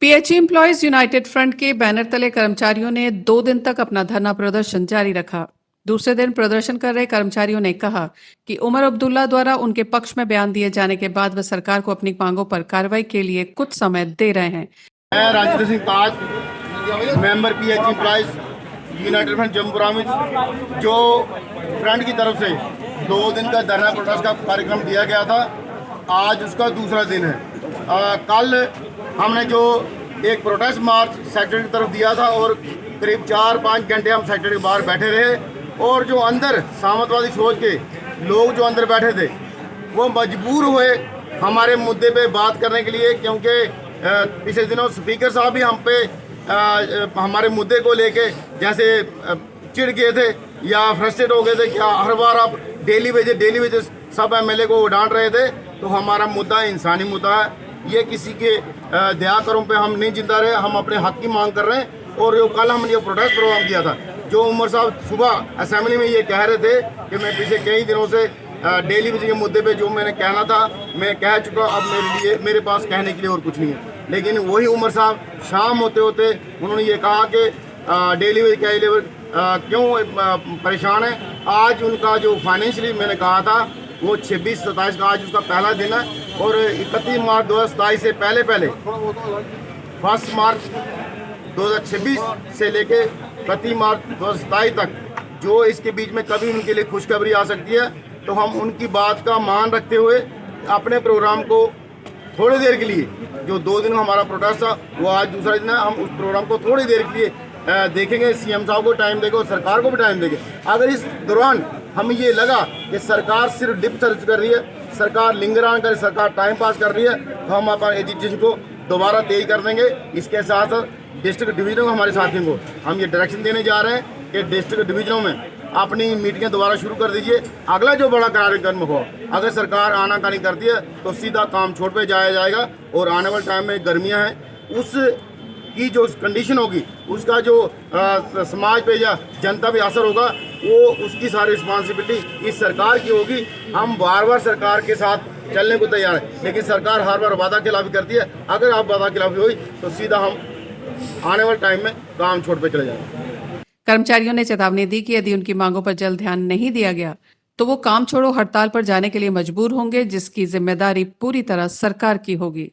PHE employees united front के banner तले कर्मचारियों ने 2 दिन तक अपना धरना प्रदर्शन जारी रखा। दूसरे दिन प्रदर्शन कर रहे कर्मचारियों ने कहा कि उमर अब्दुल्ला द्वारा उनके पक्ष में बयान दिए जाने के बाद वे सरकार को अपनी मांगों पर कार्रवाई के लिए कुछ समय दे रहे हैं। मैं Rajendra Singh Taj, member PHE employees united front Jammu में, जो फ्रंट की तरफ से 2 दिन का धरना प्रोटेस्ट का कार्यक्रम दिया गया था, आज उसका दूसरा दिन है। कल हमने जो एक प्रोटेस्ट मार्च सेक्रेटरी की तरफ दिया था और करीब 4-5 घंटे हम सेक्रेटरी के बाहर बैठे रहे, और जो अंदर सामंतवादी सोच के लोग जो अंदर बैठे थे वो मजबूर हुए हमारे मुद्दे पे बात करने के लिए, क्योंकि पिछले दिनों स्पीकर साहब भी हम पे हमारे मुद्दे को लेके जैसे चिढ़ गए थे या फ्रस्ट्रेट हो गए थे कि हर बार आप डेली वेजेस सब एमएलए को डांट रहे थे। तो हमारा मुद्दा इंसानी मुद्दा है, ये किसी के दया करों पे हम नहीं जिंदा रहे, हम अपने हक की मांग कर रहे हैं। और जो कल हमने जो प्रोटेस्ट प्रोग्राम किया था, जो उमर साहब सुबह असेंबली में ये कह रहे थे कि मैं पिछले कई दिनों से डेली वेज के मुद्दे पे जो मैंने कहना था मैं कह चुका, अब मेरे पास कहने के लिए और कुछ नहीं है। लेकिन वही उमर साहब शाम होते होते उन्होंने ये कहा कि डेली वेज का लेबर क्यों परेशान है। आज उनका जो फाइनेंशियली मैंने कहा था वो 26-27 का आज उसका पहला दिन है, और 31 मार्च 2027 से पहले 1 मार्च 2026 से लेके 31 मार्च 2027 तक जो इसके बीच में कभी उनके लिए खुशखबरी आ सकती है, तो हम उनकी बात का मान रखते हुए अपने प्रोग्राम को थोड़ी देर के लिए, जो 2 दिन हमारा प्रोटेस्ट था वो आज दूसरा दिन है, हम उस प्रोग्राम को थोड़ी देर के लिए देखेंगे। सीएम साहब को टाइम देंगे और सरकार को भी टाइम देंगे। अगर इस दौरान हमें ये लगा कि सरकार सिर्फ डिप सर्च कर रही है, सरकार लिंगरान कर, सरकार टाइम पास कर रही है, तो हम अपना एजुकेशन को दोबारा तेज कर देंगे। इसके साथ साथ डिस्ट्रिक्ट डिवीजनों हमारे साथियों को हम ये डायरेक्शन देने जा रहे हैं कि डिस्ट्रिक्ट डिवीजनों में अपनी मीटिंगें दोबारा शुरू कर दीजिए। अगला जो बड़ा कार्यक्रम हो, अगर सरकार आनाकानी करती है तो सीधा काम छोड़ पे जाया जाएगा। और आने वाले टाइम में गर्मियां हैं, उस की जो कंडीशन होगी, उसका जो समाज पे या जनता पे असर होगा, वो उसकी सारी रिस्पॉन्सिबिलिटी इस सरकार की होगी। हम बार बार सरकार के साथ चलने को तैयार हैं, लेकिन सरकार हर बार वादा खिलाफी करती है। अगर आप वादा खिलाफी हुई तो सीधा हम आने वाले टाइम में काम छोड़ पे चले जाएंगे। कर्मचारियों ने चेतावनी दी कि यदि उनकी मांगों पर जल्द ध्यान नहीं दिया गया तो वो काम छोड़ो हड़ताल पर जाने के लिए मजबूर होंगे, जिसकी जिम्मेदारी पूरी तरह सरकार की होगी।